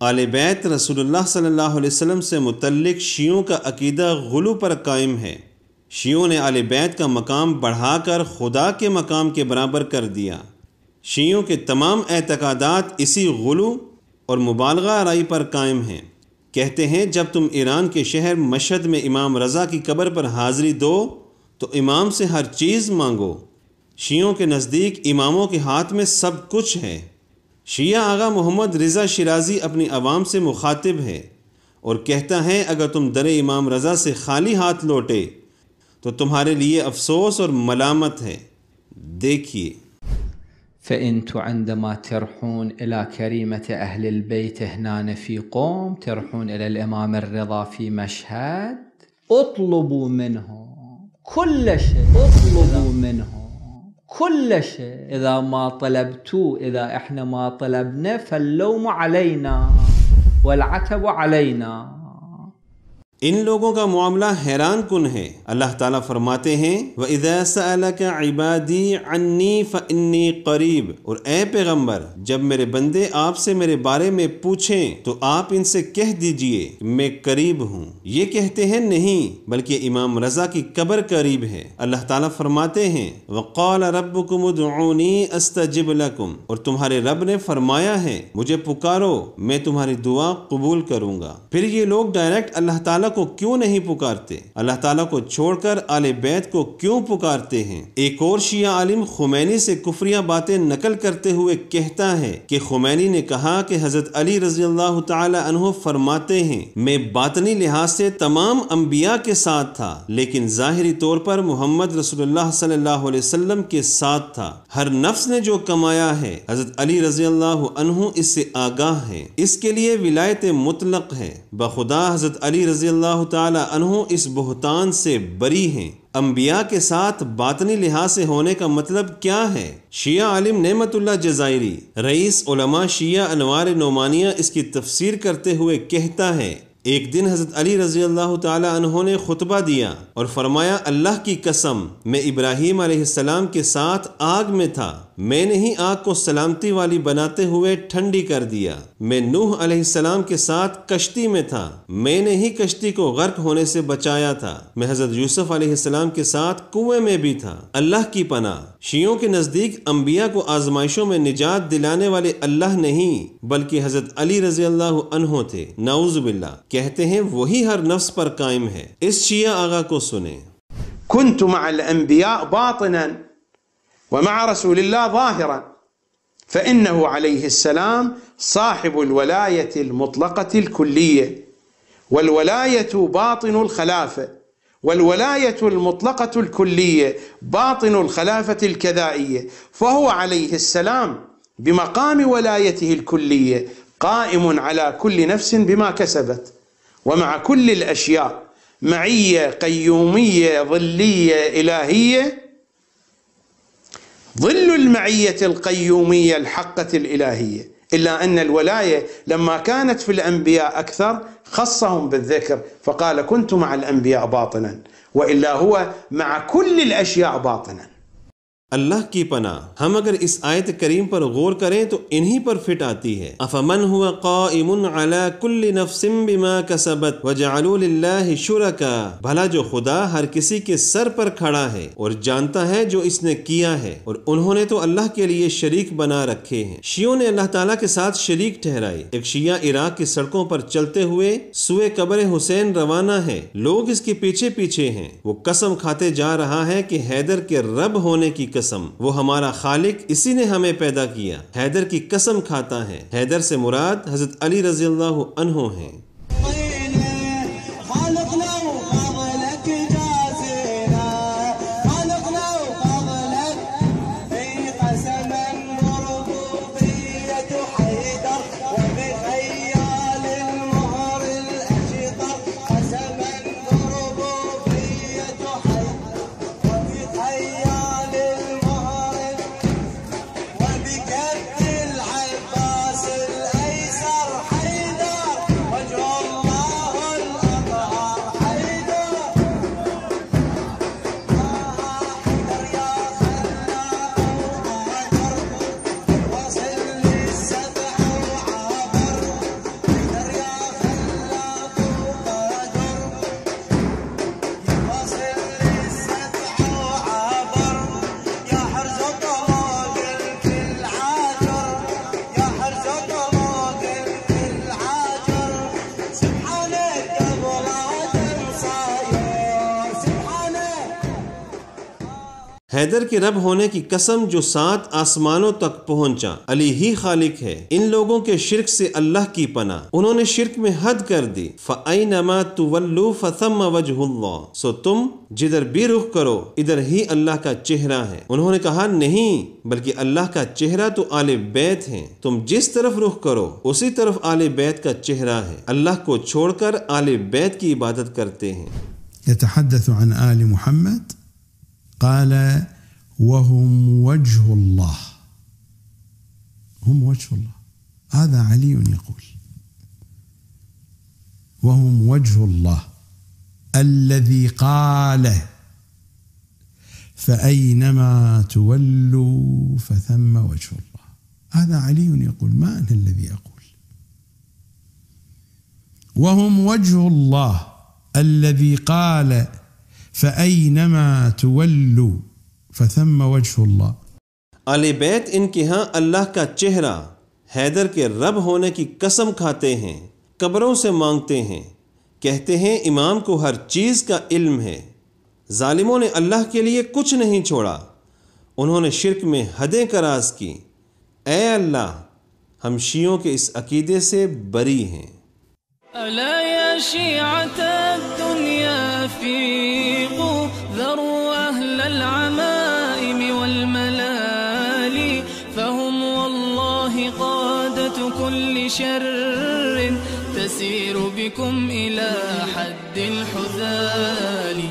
आले बैत रसूलुल्लाह सल्लल्लाहु अलैहि वसल्लम से मुतल्लिक शियों का अकीदा गुलू पर कायम है। शियों ने आले बैत का मकाम बढ़ाकर खुदा के मकाम के बराबर कर दिया। शियों के तमाम एतकादात इसी गुलू और मुबालगा आराई पर कायम हैं। कहते हैं जब तुम ईरान के शहर मशहद में इमाम रज़ा की कब्र पर हाज़िरी दो तो इमाम से हर चीज़ मांगो। शियों के नज़दीक इमामों के हाथ में सब कुछ है। शिया आगा मोहम्मद रिज़ा शिराज़ी अपनी आवाम से मुखातिब है और कहता है अगर तुम दरे इमाम रज़ा से खाली हाथ लौटे तो तुम्हारे लिए अफसोस और मलामत है। देखिए فأنتم عندما ترحون إلى كريمة أهل البيت هنا في قوم، ترحون إلى الإمام الرضا في مشهد، اطلبوا منهم كل شيء، اطلبوا منهم كل شيء. إذا ما طلبتوا، إذا إحنا ما طلبنا فاللوم علينا والعتب علينا. इन लोगों का मामला हैरान कुन है। अल्लाह ताला फरमाते हैं व इज़ा सअलका इबादी अन्नी फ़इन्नी क़रीब, और ए पैगम्बर जब मेरे बंदे आपसे मेरे बारे में पूछें तो आप इनसे कह दीजिए मैं करीब हूँ। ये कहते हैं नहीं बल्कि इमाम रज़ा की कब्र करीब है। अल्लाह ताला फरमाते हैं वक़ाल रब्बुकुम उदऊनी अस्तजिब लकुम, और तुम्हारे रब ने फरमाया है मुझे पुकारो मैं तुम्हारी दुआ कबूल करूँगा। फिर ये लोग डायरेक्ट अल्लाह ताला को क्यों नहीं पुकारते? अल्लाह ताला को छोड़कर आले बैत को क्यों पुकारते हैं? एक और शिया आलिम खुमैनी से कुफरिया बातें नकल करते हुए कहता है कि खुमैनी ने कहा कि हजरत अली रज़ियल्लाहु ताला अन्हु फरमाते हैं मैं बातनी लिहाज से तमाम अंबिया के साथ था लेकिन जाहिरी तौर पर मोहम्मद रसूलुल्लाह सल्लल्लाहु अलैहि वसल्लम के साथ था। हर नफ्स ने जो कमाया है हजरत अली रज़ियल्लाहु अन्हु इससे आगाह है। इसके लिए विलायत मुतलक है। बखुदा हजरत अली रज़ियल्लाहु ताला अन्हु इस बुहतान से बरी हैं। अंबिया के साथ बातनी लिहाज से होने का मतलब क्या है? शिया आलिम नेमतुल्लाह जज़ायरी रईस उलमा शिया अनवार नोमानिया इसकी तफसीर करते हुए कहता है एक दिन हज़रत अली रज़ियल्लाहु ताला अन्हु ने खुतबा दिया और फरमाया अल्लाह की कसम मैं इब्राहीम अलैहिस्सलाम के साथ आग में था, मैंने ही आग को सलामती वाली बनाते हुए ठंडी कर दिया। मैं नूह अलैहिस्सलाम के साथ कश्ती में था, मैंने ही कश्ती को गर्क होने से बचाया था। मैं हज़रत यूसुफ अलैहिस्सलाम के साथ कुएं में भी था। अल्लाह की पनाह। शियों के नज़दीक अंबिया को आजमाइशों में निजात दिलाने वाले अल्लाह नहीं बल्कि हज़रत अली रज़ियल्लाहु अन्हु थे। नाऊज़ु बिल्लाह। कहते हैं वही हर नफ्स पर कायम है। इस शिया आगा को सुने। कुन्तु मअल अंबिया बातिनन व मअ रसूलिल्लाह ज़ाहिरन फ़इन्नहु अलैहिस्सलाम साहिबुल वलायतिल मुतलक़तिल कुल्लिय्या वल वलायतु बातिनुल खलाफ़ा वल वलायतुल मुतलक़तुल कुल्लिय्या बातिनुल खलाफ़तिल कदाइय्या फ़हुव अलैहिस्सलाम बिमक़ाम वलायतिहिल कुल्लिय्या क़ाइमुन अला कुल्लि नफ्सिन बिमा कसबत व मअ कुल्लिल अशिया मइय्या क़य्यूमिय्या ज़िल्लिय्या इलाहिय्या ظل المعية القيومية الحقة الإلهية. إلا أن الولاية لما كانت في الأنبياء أكثر خصهم بالذكر فقال كنت مع الأنبياء باطنا، وإلا هو مع كل الأشياء باطنا. अल्लाह की पनाह। हम अगर इस आयत करीम पर गौर करें तो इन्हीं पर फिट आती है। अफमन हुवा काइमुन अला कुल्ली नफ्सिन बिमा कसबत वजअलू लिल्लाहि शुरका, भला जो खुदा हर किसी के सर पर खड़ा है और जानता है जो इसने किया है और उन्होंने तो अल्लाह के लिए शरीक बना रखे हैं। शियों ने अल्लाह ताला के साथ शरीक ठहराए। एक शिया इराक की सड़कों पर चलते हुए सुए कब्र हुसैन रवाना है। लोग इसके पीछे पीछे हैं। वो कसम खाते जा रहा है कि हैदर के रब होने की कसम, वो हमारा खालिक, इसी ने हमें पैदा किया। हैदर की कसम खाता है। हैदर से मुराद हजरत अली रज़ियल्लाहु अन्हु हैं। وجه हैदर के रब होने की कसम जो 7 आसमानों तक पहुंचा, अली ही खालिक है। इन लोगों के शिर्क से अल्लाह की पनाह, उन्होंने शिर्क में हद कर दी। फ़अयनमा तुवल्लू फ़थम्मा वजहुल्लाह, सो तुम जिधर भी रुख करो इधर ही अल्लाह का चेहरा है। उन्होंने कहा नहीं, बल्कि अल्लाह का चेहरा तो आले बैत है, तुम जिस तरफ रुख करो उसी तरफ आले बैत का चेहरा है। अल्लाह को छोड़कर आले बैत की इबादत करते हैं। यतहद्दसु अन आल मुहम्मद क़ाल वहुम वजहुल्लाह, हुम वजहुल्लाह, हाज़ा अली यक़ूल वहुम वजहुल्लाह अल्लज़ी क़ाल फ़अयनमा तुवल्लू फ़थम्मा वजहुल्लाह, हाज़ा अली यक़ूल मा अना अल्लज़ी अक़ूल वहुम वजहुल्लाह अल्लज़ी क़ाल फ़अयनमा तुवल्लू फ़थम्मा वजहुल्लाह। आले बैत इनके यहाँ अल्लाह का चेहरा, हैदर के रब होने की कसम खाते हैं, कब्रों से मांगते हैं, कहते हैं इमाम को हर चीज़ का इल्म है। जालिमों ने अल्लाह के लिए कुछ नहीं छोड़ा, उन्होंने शिर्क में हदें करास की। ऐ अल्लाह, हम शियों के इस अकीदे से बरी हैं। अला या शिअत दुनिया फीक़ू ज़रू अहलल अमाइम वल मलाली फ़हुम वल्लाहि क़ादतु कुल्लि शर्रिन तसीरु बिकुम इला हद्दिल हुज़ाली।